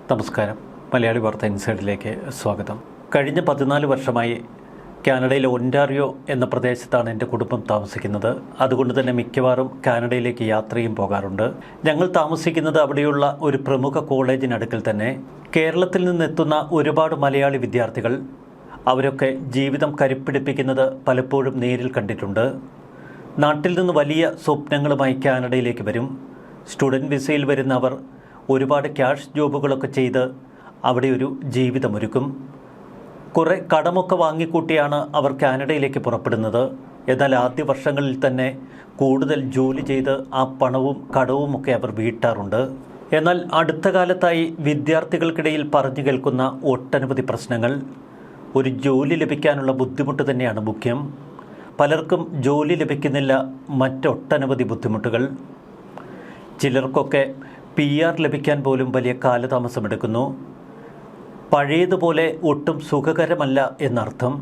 നമസ്കാരം. മലയാളി വാർത്ത ഇൻസൈഡിലേക്ക് സ്വാഗതം. കഴിഞ്ഞ 14 വർഷമായി കാനഡയിലെ ഒൻറ്റാറിയോ എന്ന പ്രദേശത്താണ് എൻ്റെ കുടുംബം താമസിക്കുന്നത്. അതുകൊണ്ട് തന്നെ മിക്കവാറും കാനഡയിലേക്ക് യാത്രയും പോകാറുണ്ട്. ഞങ്ങൾ താമസിക്കുന്നത് അവിടെയുള്ള ഒരു പ്രമുഖ കോളേജിനടുക്കൽ തന്നെ. കേരളത്തിൽ നിന്നെത്തുന്ന ഒരുപാട് മലയാളി വിദ്യാർത്ഥികൾ, അവരൊക്കെ ജീവിതം കരുപ്പിടിപ്പിക്കുന്നത് പലപ്പോഴും നേരിൽ കണ്ടിട്ടുണ്ട്. നാട്ടിൽ നിന്ന് വലിയ സ്വപ്നങ്ങളുമായി കാനഡയിലേക്ക് വരും. സ്റ്റുഡൻറ്റ് വിസയിൽ വരുന്നവർ ഒരുപാട് ക്യാഷ് ജോബുകളൊക്കെ ചെയ്ത് അവിടെ ഒരു ജീവിതമൊരുക്കും. കുറേ കടമൊക്കെ വാങ്ങിക്കൂട്ടിയാണ് അവർ കാനഡയിലേക്ക് പുറപ്പെടുന്നത്. എന്നാൽ ആദ്യ വർഷങ്ങളിൽ തന്നെ കൂടുതൽ ജോലി ചെയ്ത് ആ പണവും കടവുമൊക്കെ അവർ വീട്ടാറുണ്ട്. എന്നാൽ അടുത്ത കാലത്തായി വിദ്യാർത്ഥികൾക്കിടയിൽ പറഞ്ഞു കേൾക്കുന്ന ഒട്ടനവധി പ്രശ്നങ്ങൾ. ഒരു ജോലി ലഭിക്കാനുള്ള ബുദ്ധിമുട്ട് തന്നെയാണ് മുഖ്യം. പലർക്കും ജോലി ലഭിക്കുന്നില്ല, മറ്റൊട്ടനവധി ബുദ്ധിമുട്ടുകൾ. ചിലർക്കൊക്കെ PR ലഭിക്കാൻ പോലും വലിയ കാലതാമസമെടുക്കുന്നു. പഴയതുപോലെ ഒട്ടും സുഖകരമല്ല എന്നർത്ഥം.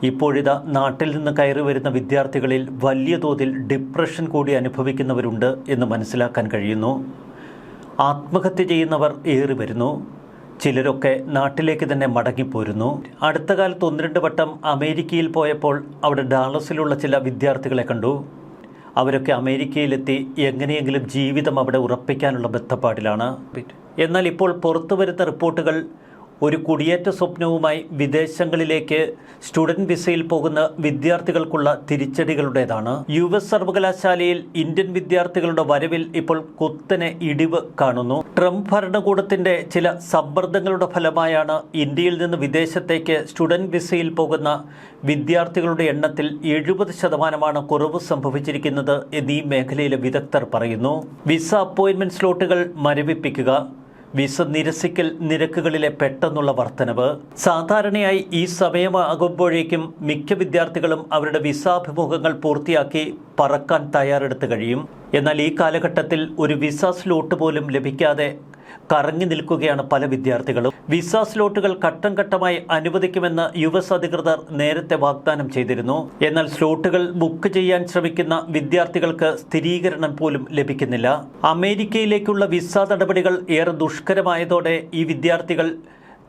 ഇപ്പോഴിതാ നാട്ടിൽ നിന്ന് കയറി വരുന്ന വിദ്യാർത്ഥികളിൽ വലിയ തോതിൽ ഡിപ്രഷൻ കൂടി അനുഭവിക്കുന്നവരുണ്ട് എന്ന് മനസ്സിലാക്കാൻ കഴിയുന്നു. ആത്മഹത്യ ചെയ്യുന്നവർ ഏറി വരുന്നു. ചിലരൊക്കെ നാട്ടിലേക്ക് തന്നെ മടങ്ങിപ്പോരുന്നു. അടുത്ത കാലത്ത് 1-2 വട്ടം അമേരിക്കയിൽ പോയപ്പോൾ അവിടെ ഡാളസിലുള്ള ചില വിദ്യാർത്ഥികളെ കണ്ടു. അവരൊക്കെ അമേരിക്കയിലെത്തി എങ്ങനെയെങ്കിലും ജീവിതം അവിടെ ഉറപ്പിക്കാനുള്ള ബദ്ധപ്പാടിലാണ്. എന്നാൽ ഇപ്പോൾ പുറത്തു വരുന്ന റിപ്പോർട്ടുകൾ ഒരു കുടിയേറ്റ സ്വപ്നവുമായി വിദേശങ്ങളിലേക്ക് സ്റ്റുഡൻറ്റ് വിസയിൽ പോകുന്ന വിദ്യാർത്ഥികൾക്കുള്ള തിരിച്ചടികളുടേതാണ്. US സർവകലാശാലയിൽ ഇന്ത്യൻ വിദ്യാർത്ഥികളുടെ വരവിൽ ഇപ്പോൾ കുത്തനെ ഇടിവ് കാണുന്നു. ട്രംപ് ഭരണകൂടത്തിൻ്റെ ചില സമ്മർദ്ദങ്ങളുടെ ഫലമായാണ് ഇന്ത്യയിൽ നിന്ന് വിദേശത്തേക്ക് സ്റ്റുഡൻറ്റ് വിസയിൽ പോകുന്ന വിദ്യാർത്ഥികളുടെ എണ്ണത്തിൽ 70% കുറവ് സംഭവിച്ചിരിക്കുന്നത് എന്നീ മേഖലയിലെ വിദഗ്ധർ പറയുന്നു. വിസ അപ്പോയിൻമെൻറ്റ് സ്ലോട്ടുകൾ മരവിപ്പിക്കുക, വിസ നിരസിക്കൽ നിരക്കുകളിലെ പെട്ടെന്നുള്ള വർധനവ്. സാധാരണയായി ഈ സമയമാകുമ്പോഴേക്കും മിക്ക വിദ്യാർത്ഥികളും അവരുടെ വിസാഭിമുഖങ്ങൾ പൂർത്തിയാക്കി പറക്കാൻ തയ്യാറെടുത്ത് കഴിയും. എന്നാൽ ഈ കാലഘട്ടത്തിൽ ഒരു വിസ സ്ലോട്ട് പോലും ലഭിക്കാതെ കറങ്ങി നിൽക്കുകയാണ് പല വിദ്യാർത്ഥികളും. വിസ സ്ലോട്ടുകൾ ഘട്ടം ഘട്ടമായി അനുവദിക്കുമെന്ന് US അധികൃതർ നേരത്തെ വാഗ്ദാനം ചെയ്തിരുന്നു. എന്നാൽ സ്ലോട്ടുകൾ ബുക്ക് ചെയ്യാൻ ശ്രമിക്കുന്ന വിദ്യാർത്ഥികൾക്ക് സ്ഥിരീകരണം പോലും ലഭിക്കുന്നില്ല. അമേരിക്കയിലേക്കുള്ള വിസ നടപടികൾ ഏറെ ദുഷ്കരമായതോടെ ഈ വിദ്യാർത്ഥികൾ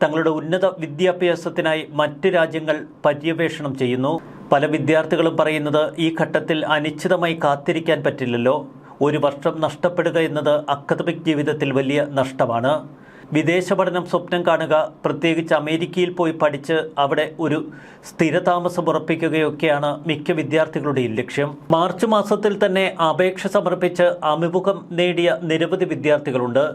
തങ്ങളുടെ ഉന്നത വിദ്യാഭ്യാസത്തിനായി മറ്റ് രാജ്യങ്ങൾ പര്യവേഷണം ചെയ്യുന്നു. പല വിദ്യാർത്ഥികളും പറയുന്നത് ഈ ഘട്ടത്തിൽ അനിശ്ചിതമായി കാത്തിരിക്കാൻ പറ്റില്ലല്ലോ. 1 വർഷം നഷ്ടപ്പെടുക എന്നത് അക്കാദമിക് ജീവിതത്തിൽ വലിയ നഷ്ടമാണ്. വിദേശ പഠനം സ്വപ്നം കാണുക, പ്രത്യേകിച്ച് അമേരിക്കയിൽ പോയി പഠിച്ച് അവിടെ ഒരു സ്ഥിരതാമസം ഉറപ്പിക്കുകയൊക്കെയാണ് മിക്ക വിദ്യാർത്ഥികളുടെയും ലക്ഷ്യം. മാർച്ച് മാസത്തിൽ തന്നെ അപേക്ഷ സമർപ്പിച്ച് അഭിമുഖം നേടിയ നിരവധി വിദ്യാർത്ഥികളുണ്ട്.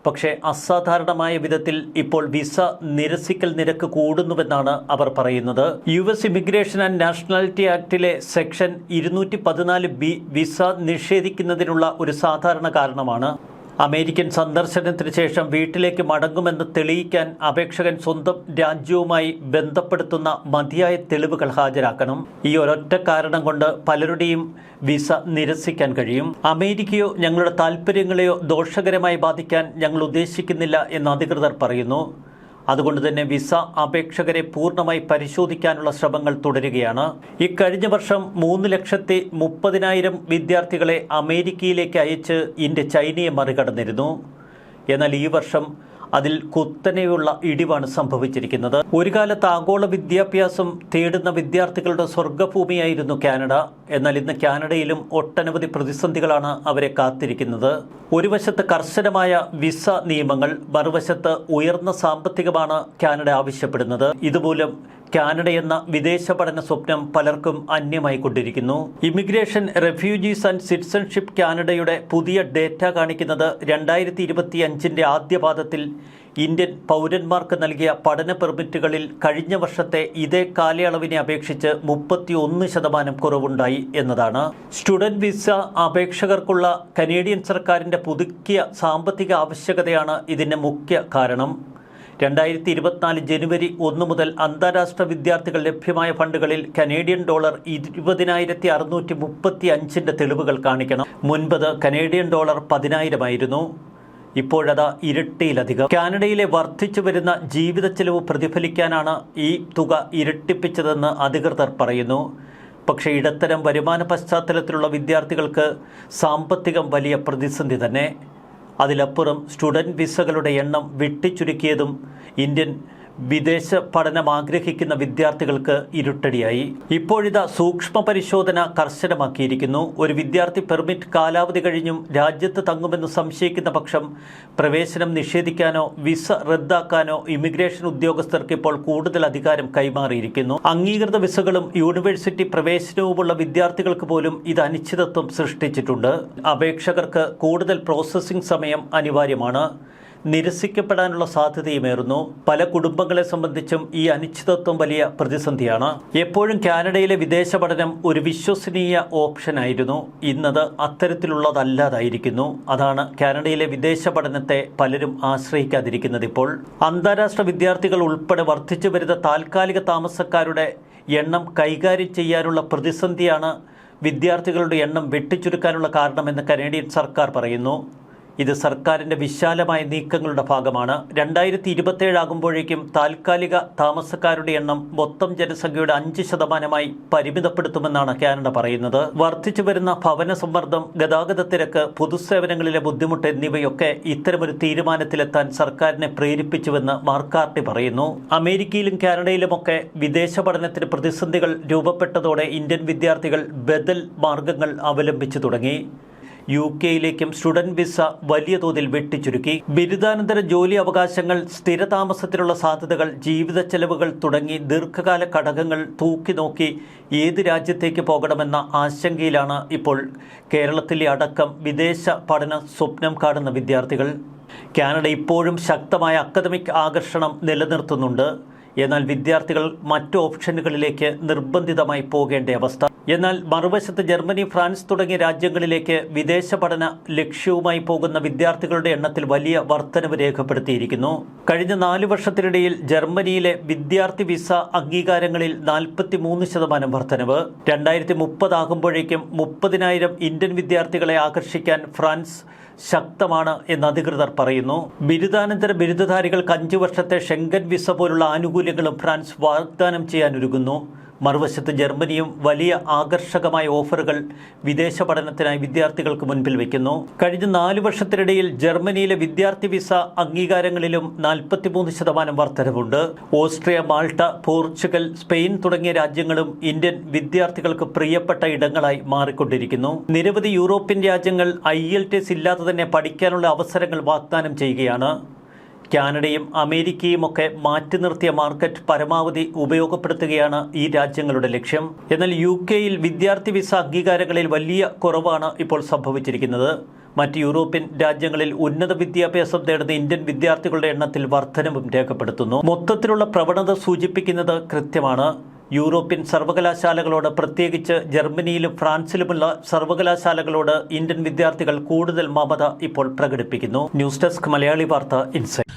പക്ഷേ അസാധാരണമായ വിധത്തിൽ ഇപ്പോൾ വിസ നിരസിക്കൽ നിരക്ക് കൂടുന്നുവെന്നാണ് അവർ പറയുന്നത്. US ഇമിഗ്രേഷൻ ആൻഡ് നാഷണാലിറ്റി ആക്ടിലെ സെക്ഷൻ 214B വിസ നിഷേധിക്കുന്നതിനുള്ള ഒരു സാധാരണ കാരണമാണ്. അമേരിക്കൻ സന്ദർശനത്തിന് ശേഷം വീട്ടിലേക്ക് മടങ്ങുമെന്ന് തെളിയിക്കാൻ അപേക്ഷകൻ സ്വന്തം രാജ്യവുമായി ബന്ധപ്പെടുത്തുന്ന മതിയായ തെളിവുകൾ ഹാജരാക്കണം. ഈ ഒരൊറ്റ കാരണം കൊണ്ട് പലരുടെയും വിസ നിരസിക്കാൻ കഴിയും. അമേരിക്കയോ ഞങ്ങളുടെ താൽപ്പര്യങ്ങളെയോ ദോഷകരമായി ബാധിക്കാൻ ഞങ്ങൾ ഉദ്ദേശിക്കുന്നില്ല എന്ന് അധികൃതർ പറയുന്നു. അതുകൊണ്ട് തന്നെ വിസ അപേക്ഷകരെ പൂർണ്ണമായി പരിശോധിക്കാനുള്ള ശ്രമങ്ങൾ തുടരുകയാണ്. ഇക്കഴിഞ്ഞ വർഷം 3,30,000 വിദ്യാർത്ഥികളെ അമേരിക്കയിലേക്ക് അയച്ച് ഇന്ത്യ ചൈനയെ മറികടന്നിരുന്നു. എന്നാൽ ഈ വർഷം അതിൽ കുത്തനെയുള്ള ഇടിവാണ് സംഭവിച്ചിരിക്കുന്നത്. ഒരു കാലത്ത് ആഗോള വിദ്യാഭ്യാസം തേടുന്ന വിദ്യാർത്ഥികളുടെ സ്വർഗഭൂമിയായിരുന്നു കാനഡ. എന്നാൽ ഇന്ന് കാനഡയിലും ഒട്ടനവധി പ്രതിസന്ധികളാണ് അവരെ കാത്തിരിക്കുന്നത്. ഒരു വശത്ത് കർശനമായ വിസ നിയമങ്ങൾ, മറുവശത്ത് ഉയർന്ന സാമ്പത്തികമാണ് കാനഡ ആവശ്യപ്പെടുന്നത്. ഇതുമൂലം കാനഡ എന്ന വിദേശ പഠന സ്വപ്നം പലർക്കും അന്യമായി കൊണ്ടിരിക്കുന്നു. ഇമിഗ്രേഷൻ, റെഫ്യൂജീസ് ആൻഡ് സിറ്റിസൺഷിപ്പ് കാനഡയുടെ പുതിയ ഡേറ്റ കാണിക്കുന്നത് 2025 ആദ്യ പാദത്തിൽ ഇന്ത്യൻ പൗരന്മാർക്ക് നൽകിയ പഠന പെർമിറ്റുകളിൽ കഴിഞ്ഞ വർഷത്തെ ഇതേ കാലയളവിനെ അപേക്ഷിച്ച് 31% കുറവുണ്ടായി എന്നതാണ്. സ്റ്റുഡൻറ്റ് വിസ അപേക്ഷകർക്കുള്ള കനേഡിയൻ സർക്കാരിൻ്റെ പുതുക്കിയ സാമ്പത്തിക ആവശ്യകതയാണ് ഇതിൻ്റെ മുഖ്യ കാരണം. 2024 ജനുവരി 1 മുതൽ അന്താരാഷ്ട്ര വിദ്യാർത്ഥികൾ ലഭ്യമായ ഫണ്ടുകളിൽ കനേഡിയൻ ഡോളർ 20,435 തെളിവുകൾ കാണിക്കണം. മുൻപത് കനേഡിയൻ ഡോളർ 10,000 ആയിരുന്നു. ഇപ്പോഴത് ഇരട്ടിയിലധികം. കാനഡയിലെ വർദ്ധിച്ചു വരുന്ന ജീവിത ചെലവ് പ്രതിഫലിക്കാനാണ് ഈ തുക ഇരട്ടിപ്പിച്ചതെന്ന് അധികൃതർ പറയുന്നു. പക്ഷേ ഇടത്തരം വരുമാന പശ്ചാത്തലത്തിലുള്ള വിദ്യാർത്ഥികൾക്ക് സാമ്പത്തികം വലിയ പ്രതിസന്ധി തന്നെ. അതിലപ്പുറം സ്റ്റുഡൻറ് വിസകളുടെ എണ്ണം വെട്ടിച്ചുരുക്കിയതും ഇന്ത്യൻ വിദേശ പഠനം ആഗ്രഹിക്കുന്ന വിദ്യാർത്ഥികൾക്ക് ഇരുട്ടടിയായി. ഇപ്പോഴിതാ സൂക്ഷ്മ പരിശോധന കർശനമാക്കിയിരിക്കുന്നു. ഒരു വിദ്യാർത്ഥി പെർമിറ്റ് കാലാവധി കഴിഞ്ഞും രാജ്യത്ത് തങ്ങുമെന്ന് സംശയിക്കുന്ന പക്ഷം പ്രവേശനം നിഷേധിക്കാനോ വിസ റദ്ദാക്കാനോ ഇമിഗ്രേഷൻ ഉദ്യോഗസ്ഥർക്ക് ഇപ്പോൾ കൂടുതൽ അധികാരം കൈമാറിയിരിക്കുന്നു. അംഗീകൃത വിസകളും യൂണിവേഴ്സിറ്റി പ്രവേശനവുമുള്ള വിദ്യാർത്ഥികൾക്ക് പോലും ഇത് അനിശ്ചിതത്വം സൃഷ്ടിച്ചിട്ടുണ്ട്. അപേക്ഷകർക്ക് കൂടുതൽ പ്രോസസ്സിംഗ് സമയം അനിവാര്യമാണ്. നിരസിക്കപ്പെടാനുള്ള സാധ്യതയുമേറുന്നു. പല കുടുംബങ്ങളെ സംബന്ധിച്ചും ഈ അനിശ്ചിതത്വം വലിയ പ്രതിസന്ധിയാണ്. എപ്പോഴും കാനഡയിലെ വിദേശ പഠനം ഒരു വിശ്വസനീയ ഓപ്ഷനായിരുന്നു. ഇന്നത് അത്തരത്തിലുള്ളതല്ലാതായിരിക്കുന്നു. അതാണ് കാനഡയിലെ വിദേശ പഠനത്തെ പലരും ആശ്രയിക്കാതിരിക്കുന്നത്. ഇപ്പോൾ അന്താരാഷ്ട്ര വിദ്യാർത്ഥികൾ ഉൾപ്പെടെ വർദ്ധിച്ചു വരുന്ന താൽക്കാലിക താമസക്കാരുടെ എണ്ണം കൈകാര്യം ചെയ്യാനുള്ള പ്രതിസന്ധിയാണ് വിദ്യാർത്ഥികളുടെ എണ്ണം വെട്ടിച്ചുരുക്കാനുള്ള കാരണമെന്ന് കനേഡിയൻ സർക്കാർ പറയുന്നു. ഇത് സർക്കാരിൻ്റെ വിശാലമായ നീക്കങ്ങളുടെ ഭാഗമാണ്. 2027 ആകുമ്പോഴേക്കും താൽക്കാലിക താമസക്കാരുടെ എണ്ണം മൊത്തം ജനസംഖ്യയുടെ 5% പരിമിതപ്പെടുത്തുമെന്നാണ് കാനഡ പറയുന്നത്. വർദ്ധിച്ചു വരുന്ന ഭവന സമ്മർദ്ദം, ഗതാഗത തിരക്ക്, പൊതുസേവനങ്ങളിലെ ബുദ്ധിമുട്ട് എന്നിവയൊക്കെ ഇത്തരമൊരു തീരുമാനത്തിലെത്താൻ സർക്കാരിനെ പ്രേരിപ്പിച്ചുവെന്ന് മാർക്കാർട്ടി പറയുന്നു. അമേരിക്കയിലും കാനഡയിലുമൊക്കെ വിദേശ പഠനത്തിന് പ്രതിസന്ധികൾ രൂപപ്പെട്ടതോടെ ഇന്ത്യൻ വിദ്യാർത്ഥികൾ ബദൽ മാർഗങ്ങൾ അവലംബിച്ചു തുടങ്ങി. UK-യിലേക്കും സ്റ്റുഡൻറ് വിസ വലിയ തോതിൽ വെട്ടിച്ചുരുക്കി. ബിരുദാനന്തര ജോലി അവകാശങ്ങൾ, സ്ഥിരതാമസത്തിനുള്ള സാധ്യതകൾ, ജീവിത ചെലവുകൾ തുടങ്ങി ദീർഘകാല ഘടകങ്ങൾ തൂക്കി നോക്കി ഏത് രാജ്യത്തേക്ക് പോകണമെന്ന ആശങ്കയിലാണ് ഇപ്പോൾ കേരളത്തിലെ അടക്കം വിദേശ പഠന സ്വപ്നം കാണുന്ന വിദ്യാർത്ഥികൾ. കാനഡ ഇപ്പോഴും ശക്തമായ അക്കാദമിക് ആകർഷണം നിലനിർത്തുന്നുണ്ട്. എന്നാൽ വിദ്യാർത്ഥികൾ മറ്റു ഓപ്ഷനുകളിലേക്ക് നിർബന്ധിതമായി പോകേണ്ട അവസ്ഥ. എന്നാൽ മറുവശത്ത് ജർമ്മനി, ഫ്രാൻസ് തുടങ്ങിയ രാജ്യങ്ങളിലേക്ക് വിദേശ പഠന ലക്ഷ്യവുമായി പോകുന്ന വിദ്യാർത്ഥികളുടെ എണ്ണത്തിൽ വലിയ വർധനവ് രേഖപ്പെടുത്തിയിരിക്കുന്നു. കഴിഞ്ഞ 4 വർഷത്തിനിടയിൽ ജർമ്മനിയിലെ വിദ്യാർത്ഥി വിസ അംഗീകാരങ്ങളിൽ 43% വർധനവ്. 2030 ആകുമ്പോഴേക്കും 30,000 ഇന്ത്യൻ വിദ്യാർത്ഥികളെ ആകർഷിക്കാൻ ഫ്രാൻസ് ശക്തമാണ് എന്ന് അധികൃതർ പറയുന്നു. ബിരുദാനന്തര ബിരുദധാരികൾക്ക് 5 വർഷത്തെ ഷെങ്കൻ വിസ പോലുള്ള ആനുകൂല്യങ്ങളും ഫ്രാൻസ് വാഗ്ദാനം ചെയ്യാനൊരുങ്ങുന്നു. മറുവശത്ത് ജർമ്മനിയും വലിയ ആകർഷകമായ ഓഫറുകൾ വിദേശ പഠനത്തിനായി വിദ്യാർത്ഥികൾക്ക് മുൻപിൽ വയ്ക്കുന്നു. കഴിഞ്ഞ 4 വർഷത്തിനിടയിൽ ജർമ്മനിയിലെ വിദ്യാർത്ഥി വിസ അംഗീകാരങ്ങളിലും 43% വർധനവുണ്ട്. ഓസ്ട്രിയ, മാൾട്ട, പോർച്ചുഗൽ, സ്പെയിൻ തുടങ്ങിയ രാജ്യങ്ങളും ഇന്ത്യൻ വിദ്യാർത്ഥികൾക്ക് പ്രിയപ്പെട്ട ഇടങ്ങളായി മാറിക്കൊണ്ടിരിക്കുന്നു. നിരവധി യൂറോപ്യൻ രാജ്യങ്ങൾ IELTS ഇല്ലാതെ തന്നെ പഠിക്കാനുള്ള അവസരങ്ങൾ വാഗ്ദാനം ചെയ്യുകയാണ്. കാനഡയും അമേരിക്കയും ഒക്കെ മാറ്റി നിർത്തിയ മാർക്കറ്റ് പരമാവധി ഉപയോഗപ്പെടുത്തുകയാണ് ഈ രാജ്യങ്ങളുടെ ലക്ഷ്യം. എന്നാൽ UK-യിൽ വിദ്യാർത്ഥി വിസ അംഗീകാരങ്ങളിൽ വലിയ കുറവാണ് ഇപ്പോൾ സംഭവിച്ചിരിക്കുന്നത്. മറ്റ് യൂറോപ്യൻ രാജ്യങ്ങളിൽ ഉന്നത വിദ്യാഭ്യാസം തേടുന്ന ഇന്ത്യൻ വിദ്യാർത്ഥികളുടെ എണ്ണത്തിൽ വർധനവും രേഖപ്പെടുത്തുന്നു. മൊത്തത്തിലുള്ള പ്രവണത സൂചിപ്പിക്കുന്നത് കൃത്യമാണ്. യൂറോപ്യൻ സർവകലാശാലകളോട്, പ്രത്യേകിച്ച് ജർമ്മനിയിലും ഫ്രാൻസിലുമുള്ള സർവകലാശാലകളോട് ഇന്ത്യൻ വിദ്യാർത്ഥികൾ കൂടുതൽ മമത ഇപ്പോൾ പ്രകടിപ്പിക്കുന്നു. ന്യൂസ് ഡെസ്ക്, മലയാളി വാർത്ത, ഇൻസൈറ്റ്.